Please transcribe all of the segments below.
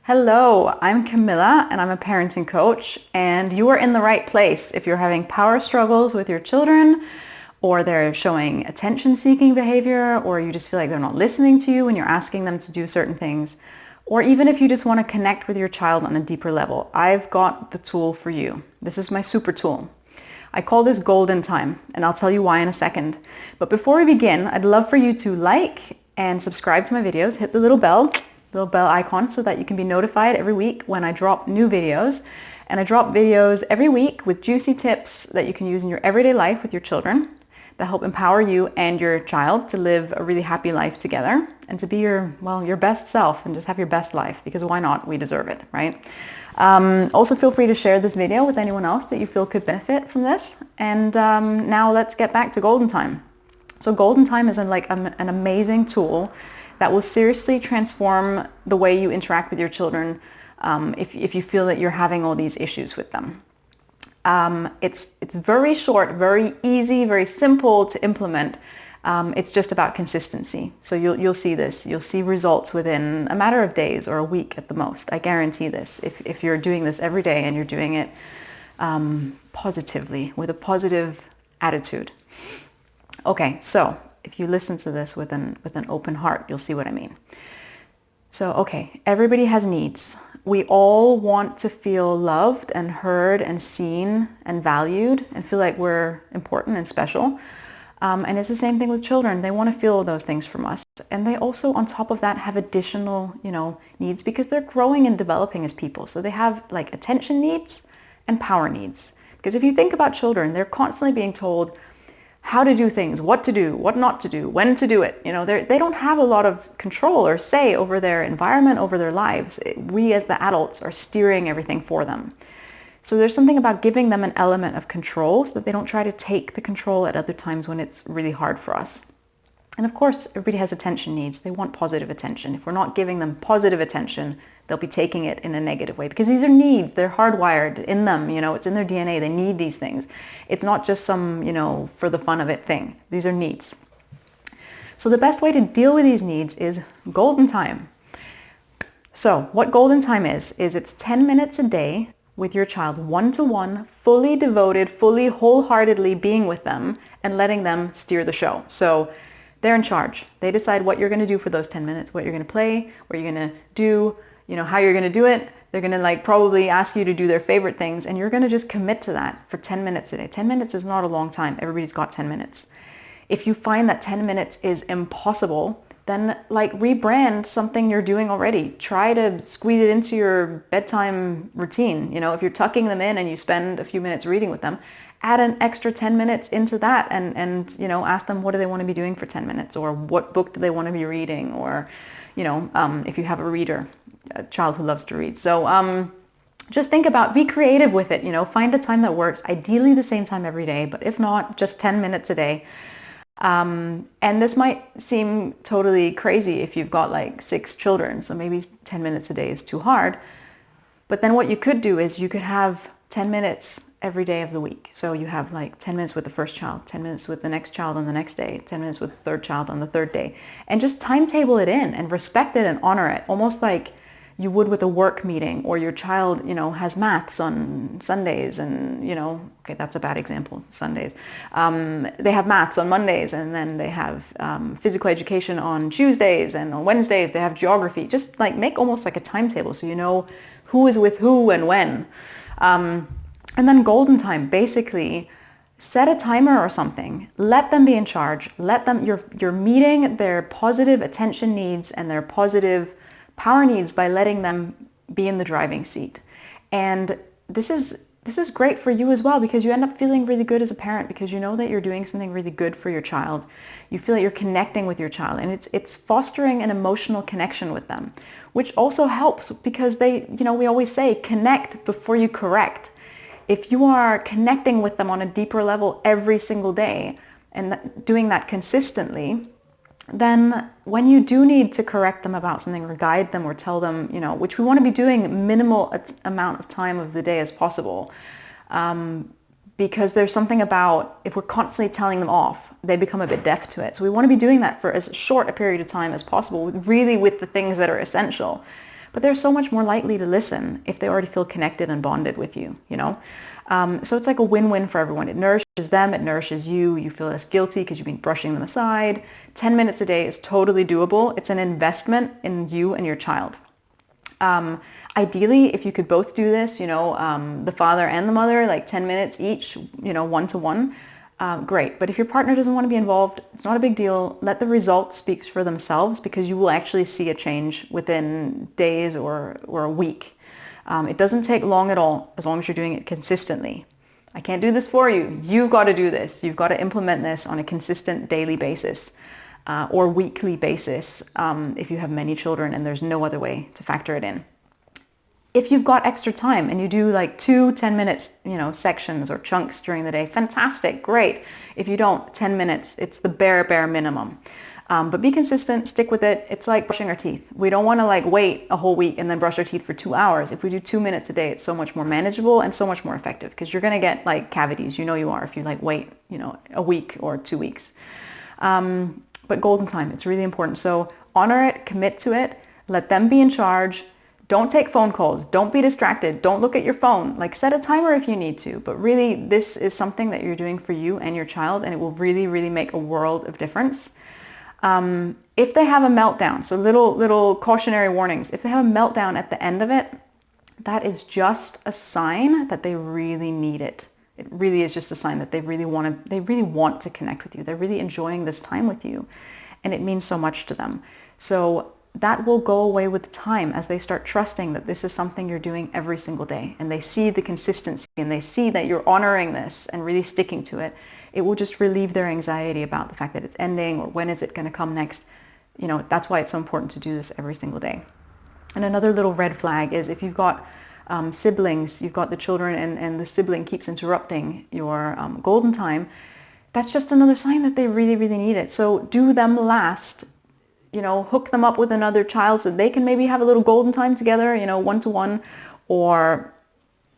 Hello, I'm Camilla and I'm a parenting coach, and you are in the right place if you're having power struggles with your children, or they're showing attention-seeking behavior, or you just feel like they're not listening to you when you're asking them to do certain things, or even if you just want to connect with your child on a deeper level. I've got the tool for you. This is my super tool. I call this golden time, and I'll tell you why in a second. But before we begin, I'd love for you to like and subscribe to my videos. Hit the little bell icon so that you can be notified every week when I drop new videos. And I drop videos every week with juicy tips that you can use in your everyday life with your children that help empower you and your child to live a really happy life together and to be your best self and just have your best life, because why not? We deserve it, right? Also feel free to share this video with anyone else that you feel could benefit from this. And now let's get back to golden time. So golden time is an amazing tool that will seriously transform the way you interact with your children if you feel that you're having all these issues with them. It's very short, very easy, very simple to implement. It's just about consistency. So you'll see this. You'll see results within a matter of days or a week at the most. I guarantee this. If you're doing this every day and you're doing it positively, with a positive attitude. Okay, so if you listen to this with an open heart, you'll see what I mean. So, okay, everybody has needs. We all want to feel loved and heard and seen and valued and feel like we're important and special. And it's the same thing with children. They want to feel those things from us. And they also, on top of that, have additional, needs because they're growing and developing as people. So they have like attention needs and power needs. Because if you think about children, they're constantly being told how to do things, what to do, what not to do, when to do it. They don't have a lot of control or say over their environment, over their lives. We as the adults are steering everything for them. So there's something about giving them an element of control so that they don't try to take the control at other times when it's really hard for us. And of course, everybody has attention needs. They want positive attention. If we're not giving them positive attention, they'll be taking it in a negative way because these are needs. They're hardwired in them. It's in their DNA. They need these things. It's not just some, for the fun of it thing. These are needs. So the best way to deal with these needs is golden time. So what golden time is it's 10 minutes a day with your child, one-to-one, fully devoted, fully wholeheartedly being with them and letting them steer the show. So they're in charge. They decide what you're going to do for those 10 minutes, what you're going to play, what you're going to do, how you're going to do it. They're going to probably ask you to do their favorite things, and you're going to just commit to that for 10 minutes a day. 10 minutes is not a long time. Everybody's got 10 minutes. If you find that 10 minutes is impossible, then rebrand something you're doing already. Try to squeeze it into your bedtime routine. If you're tucking them in and you spend a few minutes reading with them, add an extra 10 minutes into that and ask them what do they want to be doing for 10 minutes, or what book do they want to be reading, or if you have a child who loves to read. So just think about, be creative with it, find a time that works, ideally the same time every day, but if not, just 10 minutes a day. And this might seem totally crazy if you've got 6 children, so maybe 10 minutes a day is too hard. But then what you could do is you could have 10 minutes every day of the week. So you have 10 minutes with the first child, 10 minutes with the next child on the next day, 10 minutes with the third child on the third day, and just timetable it in and respect it and honor it, almost like you would with a work meeting, or your child, has maths on Sundays and, okay, that's a bad example, Sundays. They have maths on Mondays, and then they have physical education on Tuesdays, and on Wednesdays they have geography. Just make almost like a timetable so you know who is with who and when. And then golden time, basically set a timer or something. Let them be in charge. Let them, you're meeting their positive attention needs and their positive power needs by letting them be in the driving seat. And this is great for you as well, because you end up feeling really good as a parent because you know that you're doing something really good for your child. You feel that you're connecting with your child, and it's fostering an emotional connection with them, which also helps because we always say connect before you correct. If you are connecting with them on a deeper level every single day and doing that consistently, then when you do need to correct them about something or guide them or tell them, which we want to be doing minimal amount of time of the day as possible, because there's something about if we're constantly telling them off, they become a bit deaf to it. So we want to be doing that for as short a period of time as possible, really with the things that are essential. but they're so much more likely to listen if they already feel connected and bonded with you, you know? So it's like a win-win for everyone. It nourishes them, it nourishes you, you feel less guilty because you've been brushing them aside. 10 minutes a day is totally doable. It's an investment in you and your child. Ideally, if you could both do this, you know, the father and the mother, like 10 minutes each, you know, one-to-one, great. But if your partner doesn't want to be involved, it's not a big deal. Let the results speak for themselves, because you will actually see a change within days or a week. It doesn't take long at all, as long as you're doing it consistently. I can't do this for you. You've got to do this. You've got to implement this on a consistent daily basis or weekly basis if you have many children and there's no other way to factor it in. If you've got extra time and you do like 2 10-minute, you know, sections or chunks during the day, fantastic, great. If you don't, 10 minutes, it's the bare minimum. But be consistent, stick with it. It's like brushing our teeth. We don't want to like wait a whole week and then brush our teeth for 2 hours. If we do 2 minutes a day, it's so much more manageable and so much more effective, because you're going to get like cavities. You know you are if you like wait, you know, a week or 2 weeks. But golden time, it's really important. So honor it, commit to it, let them be in charge. Don't take phone calls. Don't be distracted. Don't look at your phone. Like, set a timer if you need to. But really, this is something that you're doing for you and your child, and it will really, really make a world of difference. If they have a meltdown, so little cautionary warnings. If they have a meltdown at the end of it, that is just a sign that they really need it. It really is just a sign that they really want to connect with you. They're really enjoying this time with you, and it means so much to them. So that will go away with time as they start trusting that this is something you're doing every single day, and they see the consistency and they see that you're honoring this and really sticking to it. It will just relieve their anxiety about the fact that it's ending or when is it going to come next. You know, that's why it's so important to do this every single day. And another little red flag is if you've got siblings, you've got the children and the sibling keeps interrupting your golden time, that's just another sign that they really, really need it. So do them last. You know, hook them up with another child so they can maybe have a little golden time together, you know, one-to-one, or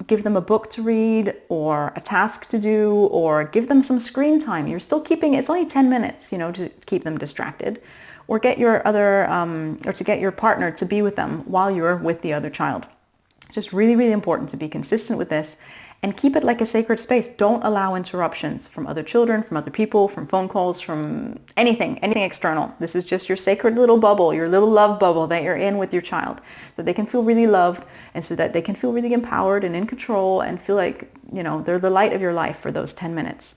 give them a book to read or a task to do, or give them some screen time. You're still keeping, it's only 10 minutes, you know, to keep them distracted, or get your or to get your partner to be with them while you're with the other child. Just really, really important to be consistent with this and keep it like a sacred space. Don't allow interruptions from other children, from other people, from phone calls, from anything external. This is just your sacred little bubble, your little love bubble that you're in with your child, so they can feel really loved and so that they can feel really empowered and in control and feel like, you know, they're the light of your life for those 10 minutes.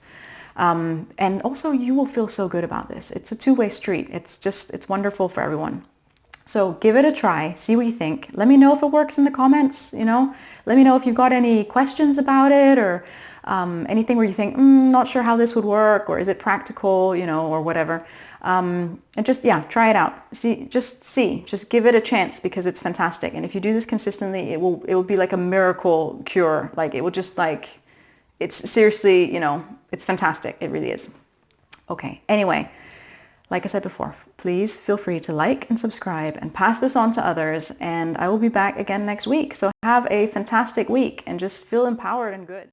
And also you will feel so good about this. It's a two-way street. It's wonderful for everyone. So give it a try, see what you think. Let me know if it works in the comments, you know. Let me know if you've got any questions about it, or anything where you think, not sure how this would work, or is it practical, you know, or whatever. And just, yeah, try it out. Just give it a chance, because it's fantastic. And if you do this consistently, it will be like a miracle cure. Like, it will just like, it's seriously, you know, it's fantastic. It really is. Okay, anyway. Like I said before, please feel free to like and subscribe and pass this on to others. And I will be back again next week. So have a fantastic week and just feel empowered and good.